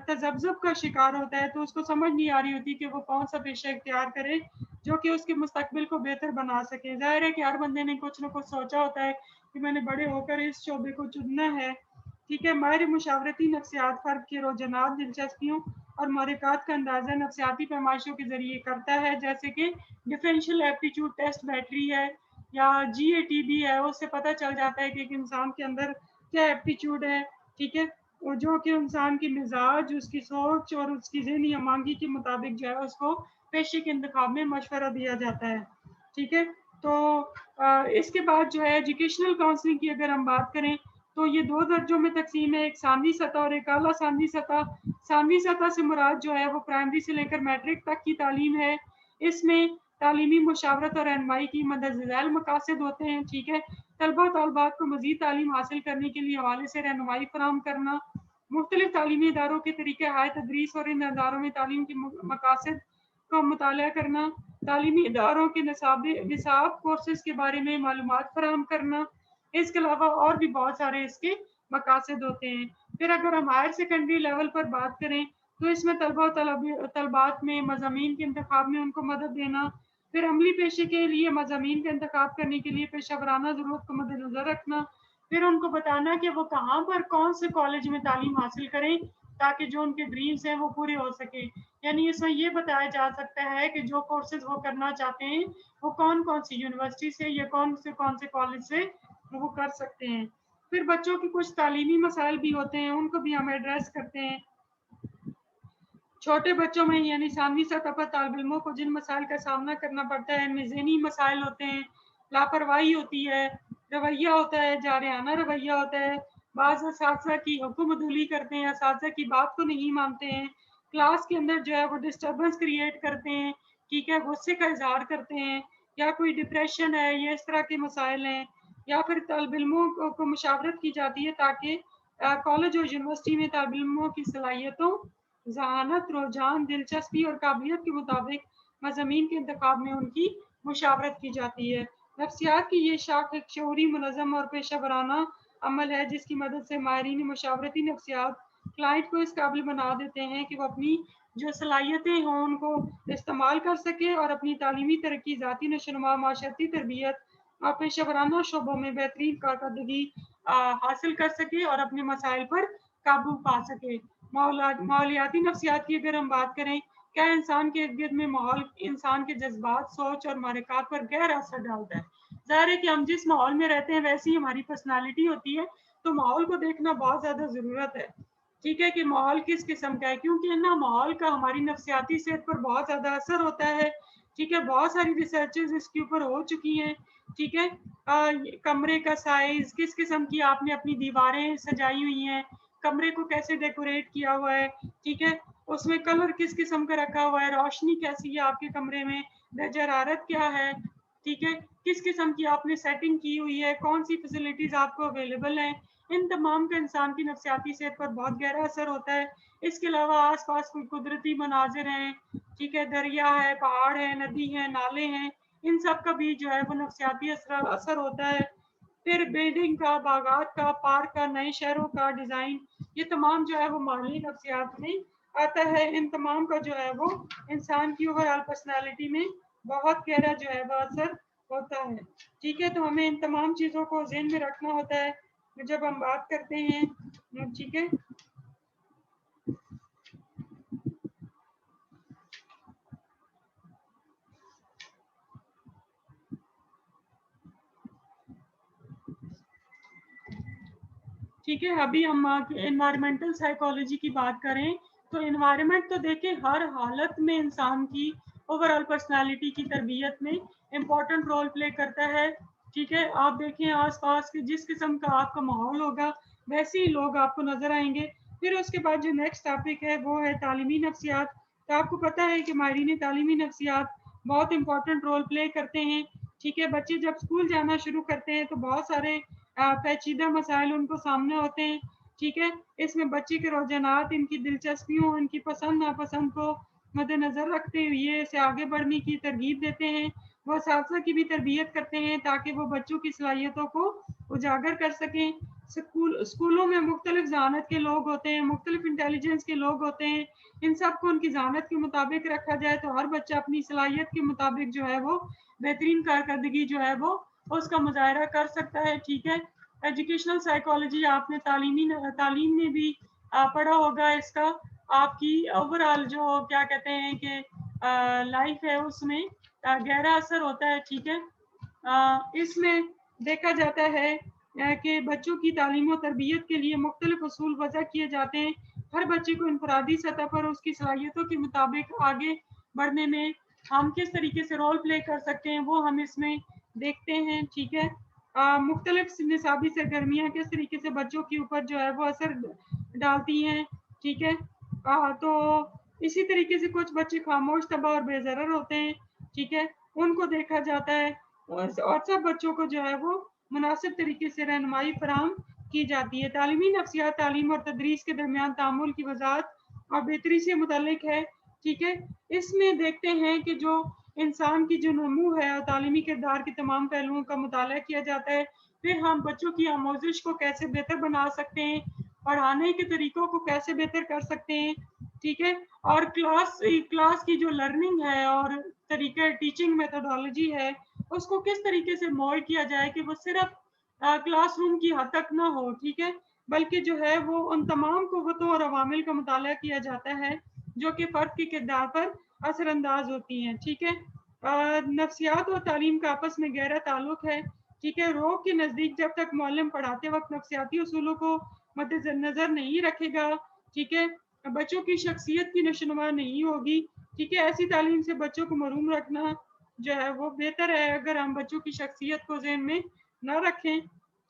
تذبذب کا شکار ہوتا ہے تو اس کو سمجھ نہیں آ رہی ہوتی کہ وہ کون سا پیشہ اختیار کرے جو کہ اس کے مستقبل کو بہتر بنا سکے. ظاہر ہے کہ ہر بندے نے کچھ نہ کچھ سوچا ہوتا ہے کہ میں نے بڑے ہو کر اس شعبے کو چننا ہے. ٹھیک ہے, ماہر مشاورتی نفسیات فرد کے رجحانات, دلچسپیوں اور محرکات کا اندازہ نفسیاتی پیمائشوں کے ذریعے کرتا ہے, جیسے کہ ڈفرینشیل ایپٹیٹیوڈ ٹیسٹ بیٹری ہے یا GATB ہے. اس سے پتہ چل جاتا ہے کہ ایک انسان کے اندر کیا ایپٹیچیوڈ ہے. ٹھیک ہے, اور جو کہ انسان کی مزاج, اس کی سوچ اور اس کی ذہنی امانگی کے مطابق جو ہے اس کو پیشے کے انتخاب میں مشورہ دیا جاتا ہے. ٹھیک ہے, تو اس کے بعد جو ہے ایجوکیشنل کاؤنسلنگ کی اگر ہم بات کریں تو یہ دو درجوں میں تقسیم ہے, ایک ثانوی سطح اور ایک اعلیٰ ثانوی سطح. ثانوی سطح سے مراد جو ہے وہ پرائمری سے لے کر میٹرک تک کی تعلیم ہے. اس میں تعلیمی مشاورت اور رہنمائی کی مدد ذیل مقاصد ہوتے ہیں. ٹھیک ہے, طلبہ طالبات کو مزید تعلیم حاصل کرنے کے لیے حوالے سے رہنمائی فراہم کرنا, مختلف تعلیمی اداروں کے طریقہ ہائے تدریس اور ان اداروں میں تعلیم کے مقاصد کا مطالعہ کرنا, تعلیمی اداروں کے نصاب کورسز کے بارے میں معلومات فراہم کرنا. اس کے علاوہ اور بھی بہت سارے اس کے مقاصد ہوتے ہیں. پھر اگر ہم ہائر سیکنڈری لیول پر بات کریں تو اس میں طلبہ و طلبات میں مضامین کے انتخاب میں ان کو مدد دینا, پھر عملی پیشے کے لیے مضامین کا انتخاب کرنے کے لیے پیشہ ورانہ ضرورت کو مد نظر رکھنا, پھر ان کو بتانا کہ وہ کہاں پر کون سے کالج میں تعلیم حاصل کریں تاکہ جو ان کے ڈریمز ہیں وہ پورے ہو سکے. یعنی اس میں یہ بتایا جا سکتا ہے کہ جو کورسز وہ کرنا چاہتے ہیں وہ کون کون سی یونیورسٹی سے یا کون سے کالج سے وہ کر سکتے ہیں. پھر بچوں کے کچھ تعلیمی مسائل بھی ہوتے ہیں, ان کو بھی ہم ایڈریس کرتے ہیں. چھوٹے بچوں میں یعنی ثانوی سطح پر طالب علموں کو جن مسائل کا سامنا کرنا پڑتا ہے ان میں ذہنی مسائل ہوتے ہیں, لاپرواہی ہوتی ہے, رویہ ہوتا ہے, جارحانہ رویہ ہوتا ہے, بعض اساتذہ کی حکم عدولی کرتے ہیں, اساتذہ کی بات کو نہیں مانتے ہیں, क्लास के अंदर जो है वो डिस्टर्बेंस क्रिएट करते हैं, ठीक है, गुस्से का इजहार करते हैं, या कोई डिप्रेशन है, ये इस तरह के मसाइल हैं, या फिर तालिब इल्मों को मुशावरत की जाती है ताकि कॉलेज और यूनिवर्सिटी में तालिब इल्मों की सलाहियतों, ज़हानत, रुझान, दिलचस्पी और काबिलियत के मुताबिक मज़ामीन के इंतखाब में उनकी मुशावरत की जाती है। नफ्सियात की ये शाख एक शऊरी, मुनज़्ज़म और पेशा वराना अमल है जिसकी मदद से माहिरीन मशावरती नफ्सियात क्लाइंट को इस काबिल बना देते हैं कि वो अपनी जो सलाहियतें हों उनको इस्तेमाल कर सके और अपनी तालीमी तरक्की, ज़ाती नशोनुमा, माशरती तरबियत और पेशा वराना शोबों में बेहतरीन कारकर्दगी हासिल कर सके और अपने मसाइल पर काबू पा सके। माहौलियाती नफ्सियात की अगर हम बात करें, क्या इंसान के इर्द गिर्द में माहौल इंसान के जज्बात, सोच और महरक़ात पर गहरा असर डालता है। ज़ाहिर है कि हम जिस माहौल में रहते हैं वैसी ही हमारी पर्सनालिटी होती है, तो माहौल को देखना बहुत ज़्यादा ज़रूरत है, ठीक है, कि माहौल किस किस्म का है, क्योंकि ना माहौल का हमारी नफ्सियाती सेहत पर बहुत ज़्यादा असर होता है, ठीक है। बहुत सारी रिसर्चेस इसके ऊपर हो चुकी हैं, ठीक है। कमरे का साइज, किस किस्म की आपने अपनी दीवारें सजाई हुई हैं, कमरे को कैसे डेकोरेट किया हुआ है, ठीक है, उसमें कलर किस किस्म का रखा हुआ है, रोशनी कैसी है आपके कमरे में, दर्जा हरारत क्या है, ठीक है, किस किस्म की आपने सेटिंग की हुई है, कौन सी फैसिलिटीज आपको अवेलेबल हैं, इन तमाम का इंसान की नफ्सियाती सेहत पर बहुत गहरा असर होता है। इसके अलावा आसपास कोई कुदरती मनाजिर हैं, ठीक है, दरिया है, पहाड़ है, नदी है, नाले हैं, इन सब का भी जो है वो नफ्सियाती असर होता है। फिर बिल्डिंग का, बागात का, पार्क का, नए शहरों का डिज़ाइन, ये तमाम जो है वो माली नफ्सियात में आता है। इन तमाम का जो है वो इंसान की ओवरऑल पर्सनालिटी में बहुत गहरा जो है वो असर होता है, ठीक है। तो हमें इन तमाम चीज़ों को ज़हन में रखना होता है जब हम बात करते हैं, ठीक है। ठीक है, अभी हम एनवायरमेंटल साइकोलॉजी की बात करें तो एनवायरनमेंट तो देखिए हर हालत में इंसान की ओवरऑल पर्सनालिटी की तरबियत में इम्पोर्टेंट रोल प्ले करता है, ठीक है। आप देखें आसपास के जिस किस्म का आपका माहौल होगा वैसे ही लोग आपको नजर आएंगे। फिर उसके बाद जो नेक्स्ट टॉपिक है वो है तालीमी नफ्सियात। तो आपको पता है कि माहिरीन तालीमी नफ्सियात बहुत इंपॉर्टेंट रोल प्ले करते हैं, ठीक है। बच्चे जब स्कूल जाना शुरू करते हैं तो बहुत सारे पेचीदा मसाइल उनको सामने होते हैं, ठीक है। इसमें बच्चे के रुझानात, इनकी दिलचस्पियों, इनकी पसंद नापसंद को मद्देनजर रखते हुए इसे आगे बढ़ने की तरगीब देते हैं। वो असातिज़ा की भी तरबियत करते हैं ताकि वो बच्चों की सलाहियतों को उजागर कर सकें। स्कूलों में मुख्तलिफ ज़हानत के लोग होते हैं, मुख्तलिफ इंटेलिजेंस के लोग होते हैं। इन सब को उनकी ज़हानत के मुताबिक रखा जाए तो हर बच्चा अपनी सलाहियत के मुताबिक जो है वो बेहतरीन कारकर्दगी जो है वो उसका मुजाहरा कर सकता है, ठीक है। एजुकेशनल साइकोलॉजी आपने तालीम में भी पढ़ा होगा। इसका आपकी ओवरऑल जो क्या कहते हैं कि लाइफ है उसमें गहरा असर होता है, ठीक है। इसमें देखा जाता है कि बच्चों की तालीम और तरबियत के लिए मुख्तलिफ उसूल वज़ा किए जाते हैं। हर बच्चे को इनफरादी सतह पर उसकी सलाहियतों के मुताबिक आगे बढ़ने में हम किस तरीके से रोल प्ले कर सकते हैं वो हम इसमें देखते हैं, ठीक है। मुख्तलिफ निसाबी सरगर्मियाँ किस तरीके से बच्चों के ऊपर जो है वो असर डालती हैं, ठीक है। तो इसी तरीके से कुछ बच्चे खामोश, तबाह और बेज़रर होते हैं, ठीक है, उनको देखा जाता है और सब बच्चों को जो है वो मुनासिब तरीके से रहनुमाई फराहम की जाती है। तालीमी नफ्सियात तालीम और तदरीस के दरमियान तामुल की वजाहत और बेहतरी से मुतल्लिक है, ठीक है। इसमें देखते हैं कि जो इंसान की जो नमू है और तालीमी किरदार के तमाम पहलुओं का मुताला किया जाता है। फिर हम बच्चों की आमोजिश को कैसे बेहतर बना सकते हैं, पढ़ाने के तरीकों को कैसे बेहतर कर सकते हैं, ठीक है। और क्लास की जो लर्निंग है और तरीका टीचिंग मेथोडोलॉजी है उसको किस तरीके से मोल्ड किया जाए कि वो सिर्फ क्लासरूम की हद तक ना हो, ठीक है, बल्कि जो है वो उन तमाम कुव्वतों और अवामिल का मुताला किया जाता है जो कि फ़र्द के किरदार पर असरअंदाज होती हैं, ठीक है। नफ्सियात और तालीम का आपस में गहरा ताल्लुक है, ठीक है। रोग के नज़दीक जब तक मौलम पढ़ाते वक्त नफ्सियाती उसूलों को मद्देनज़र नहीं रखेगा, ठीक है, बच्चों की शख्सियत की नशोनुमा नहीं होगी, ठीक है। ऐसी तालीम से बच्चों को महरूम रखना जो है वो बेहतर है अगर हम बच्चों की शख्सियत को ज़हन में ना रखें,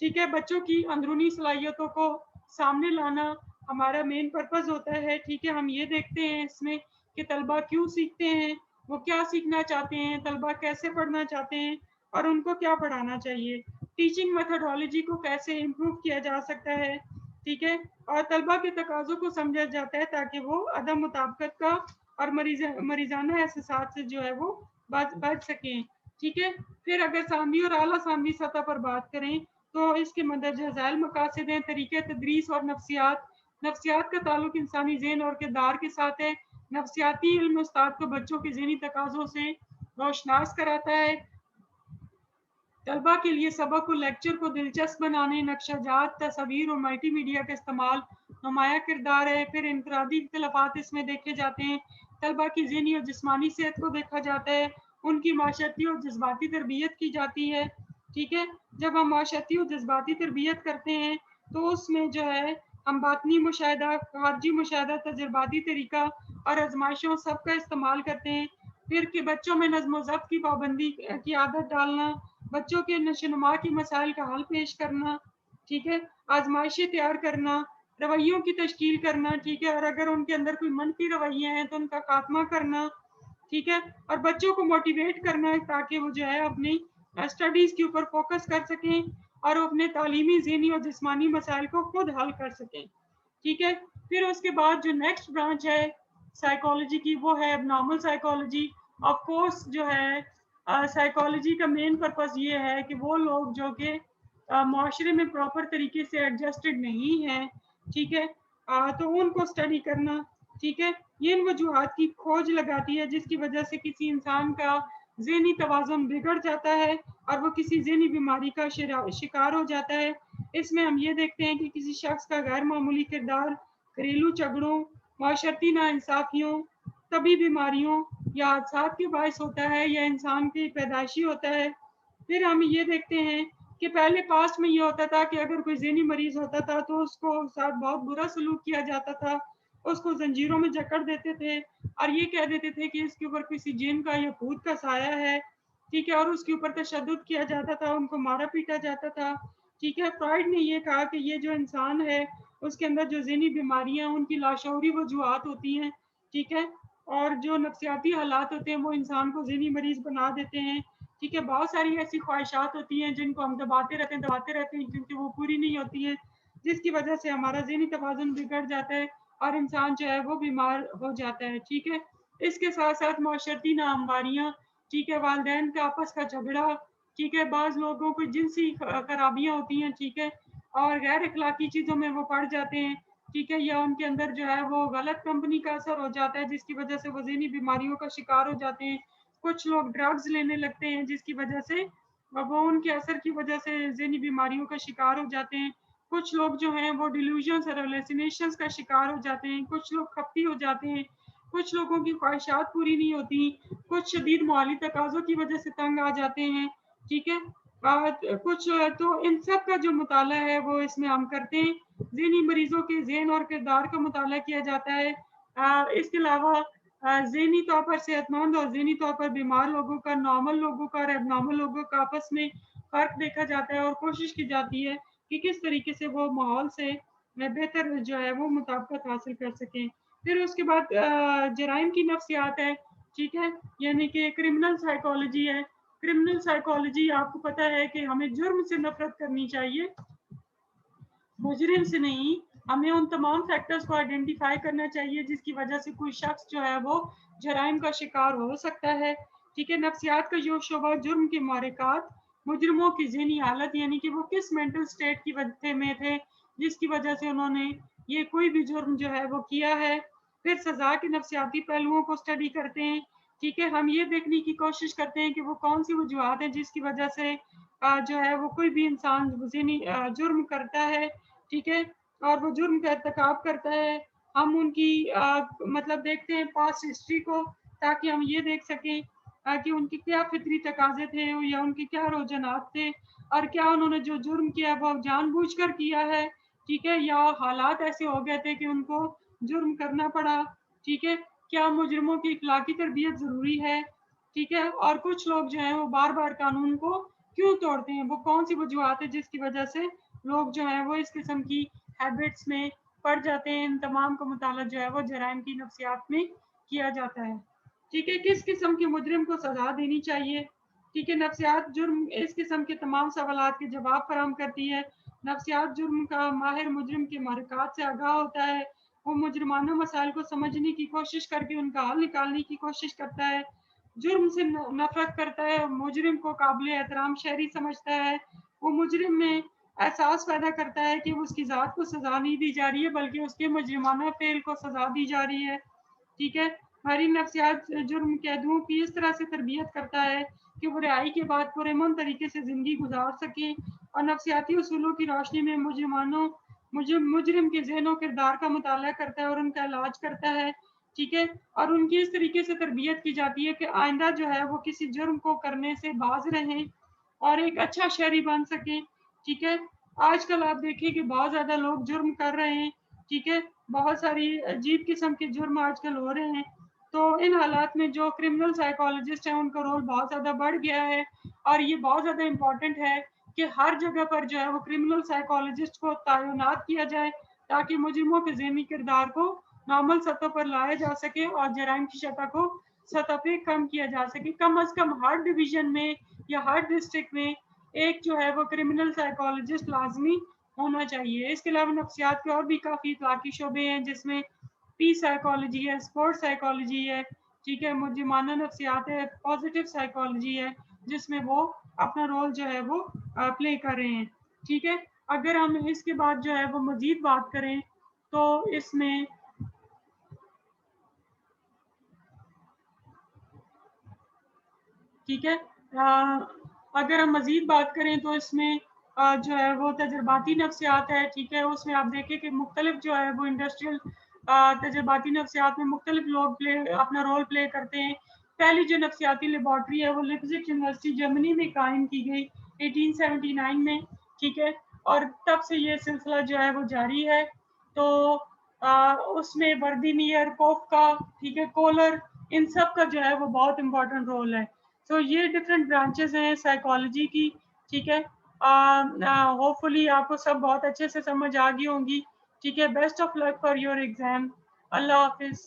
ठीक है। बच्चों की अंदरूनी सलाहियतों को सामने लाना हमारा मेन पर्पस होता है, ठीक है। हम ये देखते हैं इसमें कि तलबा क्यों सीखते हैं, वो क्या सीखना चाहते हैं, तलबा कैसे पढ़ना चाहते हैं और उनको क्या पढ़ाना चाहिए, टीचिंग मेथडोलॉजी को कैसे इम्प्रूव किया जा सकता है, ठीक है। और तलबा के तकाज़ों को समझा जाता है ताकि वो अदम मुताबिकत का और मरीज़ाना एहसास से जो है वो बच सकें, ठीक है। फिर अगर सामवी और आला सामवी सतह पर बात करें तो इसके मंदरजा झैल मकासद हैं, तरीके तदरीस और नफ्सियात। नफ्सियात का ताल्लुक इंसानी ज़हन और किरदार के साथ है। नफ्सियाती इल्म उस्ताद को बच्चों के ज़हनी तकाज़ों से रोशनास कराता है। तलबा के लिए सबक और लेक्चर को दिलचस्प बनाने, नक्शाजात, तस्वीर और मल्टीमीडिया का इस्तेमाल नुमाया किरदार है। फिर इनफरादी इख्तिलाफ़ात इसमें देखे जाते हैं। तलबा की ज़हनी और जिस्मानी सेहत को देखा जाता है। उनकी माशरती और जज्बाती तरबियत की जाती है, ठीक है। जब हम माशरती और जज्बाती तरबियत करते हैं तो उसमें जो है हम बातनी मुशाहिदा, खारजी मुशाहिदा, तजुर्बाती तरीका और आजमाइशों सब का इस्तेमाल करते हैं। फिर कि बच्चों में नज़्म व ज़ब्त की पाबंदी की आदत डालना, बच्चों के नशोनुमा के मसाइल का हल पेश करना, ठीक है, आजमाइशें तैयार करना, रवैयों की तश्कील करना, ठीक है, और अगर उनके अंदर कोई मनफी रवैये हैं तो उनका खात्मा करना, ठीक है, और बच्चों को मोटिवेट करना है ताकि वो जो है अपनी स्टडीज़ के ऊपर फोकस कर सकें और अपने तालीमी, ज़हनी और जिस्मानी मसाइल को खुद हल कर सकें, ठीक है। फिर उसके बाद जो नेक्स्ट ब्रांच है साइकोलॉजी की वो है एबनॉर्मल साइकोलॉजी। ऑफ कोर्स जो है साइकोलॉजी का मेन पर्पस ये है कि वो लोग जो कि माशरे में प्रॉपर तरीके से एडजस्टेड नहीं हैं, ठीक है, तो उनको स्टडी करना, ठीक है। ये इन वजूहात की खोज लगाती है जिसकी वजह से किसी इंसान का ज़हनी तवाज़ुन बिगड़ जाता है और वो किसी ज़हनी बीमारी का शिकार हो जाता है। इसमें हम ये देखते हैं कि किसी शख्स का गैर मामूली किरदार घरेलू झगड़ों, माशरती नाइंसाफ़ियों, तबी बीमारियों या हादसात के बायस होता है या इंसान की पैदाइशी होता है। फिर हम ये देखते हैं कि पहले पास्ट में ये होता था कि अगर कोई ज़हनी मरीज़ होता था तो उसको साथ बहुत बुरा सलूक किया जाता था, उसको ज़ंजीरों में जकड़ देते थे और ये कह देते थे कि इसके ऊपर किसी जिन का या भूत का साया है, ठीक है, और उसके ऊपर तशद्दुद किया जाता था, उनको मारा-पीटा जाता था, ठीक है। फ्रॉइड ने ये कहा कि ये जो इंसान है, उसके अंदर जो ज़हनी बीमारियाँ हैं, उनकी लाशऊरी वजूहात होती हैं, ठीक है, और जो नफ्सियाती हालात होते हैं, वो इंसान को ज़हनी मरीज़ बना देते हैं, ठीक है। बहुत सारी ऐसी ख्वाहिशात होती हैं जिनको हम दबाते रहते हैं क्योंकि वो पूरी नहीं होती हैं, जिसकी वजह से हमारा ज़हनी तवाज़ुन बिगड़ जाता है और इंसान जो है वो बीमार हो जाता है, ठीक है। इसके साथ-साथ माशरती नाहमवारियाँ, ठीक है, वालिदैन का आपस का झगड़ा, ठीक है, बाज़ लोगों को जिनसी खराबियाँ होती हैं, ठीक है, और गैर अखलाकी चीज़ों में वो पड़ जाते हैं, ठीक है, या उनके अंदर जो है वो गलत कंपनी का असर हो जाता है जिसकी वजह से वो ज़हनी बीमारियों का शिकार हो जाते हैं। कुछ लोग ड्रग्स लेने लगते हैं जिसकी वजह से वो उनके असर की वजह से ज़हनी बीमारियों का शिकार हो जाते हैं। कुछ लोग जो हैं वो डिल्यूजन्स और हैलुसिनेशंस का शिकार हो जाते हैं, कुछ लोग खप्ती हो जाते हैं, कुछ लोगों की ख्वाहिशात पूरी नहीं होती, कुछ शदीद माली तकाज़ों की वजह से तंग आ जाते हैं, ठीक है। कुछ तो इन सब का जो मुताला है वो इसमें हम करते हैं। ज़हनी मरीज़ों के ज़हन और किरदार का मुताला किया जाता है। इसके अलावा ज़हनी तौर पर सेहतमंद और ज़हनी तौर पर बीमार लोगों का, नॉर्मल लोगों का और एबनॉर्मल लोगों का आपस में फ़र्क देखा जाता है और कोशिश की जाती है कि किस तरीके से वो माहौल से बेहतर जो है वो मुताबिकत हासिल कर सकें। फिर उसके बाद जराइम की नफ्सियात है, ठीक है, यानी कि क्रिमिनल साइकोलॉजी है। क्रिमिनल साइकोलॉजी आपको पता है कि हमें जुर्म से नफ़रत करनी चाहिए, मुजरिम से नहीं। हमें उन तमाम फैक्टर्स को आइडेंटिफाई करना चाहिए जिसकी वजह से कोई शख्स जो है वो जराइम का शिकार हो सकता है, ठीक है। नफ्सियात का जो शोबा जुर्म के महरक़ात, मुजरिमों की ज़हनी हालत यानी कि वो किस मेंटल स्टेट की वजह में थे जिसकी वजह से उन्होंने ये कोई भी जुर्म जो है वो किया है। फिर सज़ा के नफ्सियाती पहलुओं को स्टडी करते हैं, ठीक है। हम ये देखने की कोशिश करते हैं कि वो कौन-सी वजूहात हैं जिसकी वजह से जो है वो कोई भी इंसान ज़हनी जुर्म करता है, ठीक है, और वो जुर्म का इर्तिकाब करता है। हम उनकी मतलब देखते हैं पास्ट हिस्ट्री को ताकि हम ये देख सकें कि उनके क्या फ़ितरी तकाज़े थे या उनके क्या रुझानात थे और क्या उन्होंने जो जुर्म किया वो जानबूझकर किया है, ठीक है, या हालात ऐसे हो गए थे कि उनको जुर्म करना पड़ा, ठीक है। क्या मुजरिमों की इखलाकी तरबियत ज़रूरी है, ठीक है, और कुछ लोग जो हैं वो बार-बार कानून को क्यों तोड़ते हैं, वो कौन-सी वजूहात है जिसकी वजह से लोग जो हैं वो इस किस्म की हैबिट्स में पढ़ जाते हैं, इन तमाम का मुताला जो है वो जराइम की नफ्सियात में किया जाता है। ठीक है, किस किस्म के मुजरिम को सजा देनी चाहिए? ठीक है, नफ्सियात जुर्म इस किस्म के तमाम सवालात के जवाब फराहम करती है। नफ्सियात जुर्म का माहिर मुजरिम के महरक़ात से आगाह होता है। वो मुजरिमाना मसाइल को समझने की कोशिश करके उनका हल निकालने की कोशिश करता है। जुर्म से नफरत करता है, मुजरिम को काबिल एहतराम शहरी समझता है। वो मुजरिम में एहसास पैदा करता है कि उसकी ज़ात को सज़ा नहीं दी जा रही है, बल्कि उसके मुजरिमाना फ़ेल को सज़ा दी जा रही है। ठीक है, हमारी नफ्सियात जुर्म कैदियों की इस तरह से तरबियत करता है कि वो रिहाई के बाद पुरअमन तरीके से ज़िंदगी गुजार सकें, और नफ्सियाती उसूलों की रोशनी में मुजरिम के ज़हन किरदार का मुताला करता है और उनका इलाज करता है। ठीक है, और उनकी इस तरीके से तरबियत की जाती है कि आइंदा जो है वो किसी जुर्म को करने से बाज रहें और एक अच्छा शहरी बन सकें। ठीक है, आजकल आप देखिए कि बहुत ज़्यादा लोग जुर्म कर रहे हैं। ठीक है, बहुत सारी अजीब किस्म के जुर्म आजकल हो रहे हैं। तो इन हालात में जो क्रिमिनल साइकोलॉजिस्ट हैं उनका रोल बहुत ज़्यादा बढ़ गया है, और ये बहुत ज़्यादा इम्पोर्टेंट है कि हर जगह पर जो है वो क्रिमिनल साइकोलॉजिस्ट को तैनात किया जाए, ताकि मुजरिमों के ज़हनी किरदार को नॉर्मल सतह पर लाया जा सके और जराइम की शरह को सतह पे कम किया जा सके। कम अज़ कम हर डिवीज़न में या हर डिस्ट्रिक्ट में एक जो है वो क्रिमिनल साइकोलॉजिस्ट लाज़मी होना चाहिए। इसके अलावा नफ्सियात के और भी काफ़ी इतलाक़ी शोबे हैं, जिसमें पीस साइकोलॉजी है, स्पोर्ट्स साइकोलॉजी है, ठीक है, मुजरिमाना नफ्सियात है, पॉजिटिव साइकोलॉजी है, जिसमें वो अपना रोल जो है वो प्ले कर रहे हैं। ठीक है, अगर हम इसके बाद जो है वो मज़ीद बात करें तो इसमें ठीक है, अगर हम मज़ीद बात करें तो इसमें जो है वो तजर्बाती नफ्सियात है। ठीक है, उसमें आप देखें कि मुख्तलिफ जो है वो इंडस्ट्रियल तजर्बाती नफ्सियात में मुख्तलिफ लोग अपना रोल प्ले करते हैं। पहली जो नफ्सियाती लेबॉर्ट्री है वो लिप्जिग यूनिवर्सिटी जर्मनी में कायम की गई 1879 में। ठीक है, और तब से ये सिलसिला जो है वो जारी है। तो उसमें वर्दीनियर, कोफका, ठीक है, कोलर, इन सब का जो है वो बहुत इम्पोर्टेंट रोल है। तो ये डिफरेंट ब्रांचेस हैं साइकोलॉजी की। ठीक है, होपफुली आपको सब बहुत अच्छे से समझ आ गई होंगी। ठीक है, best of luck for your exam. Allah Hafiz.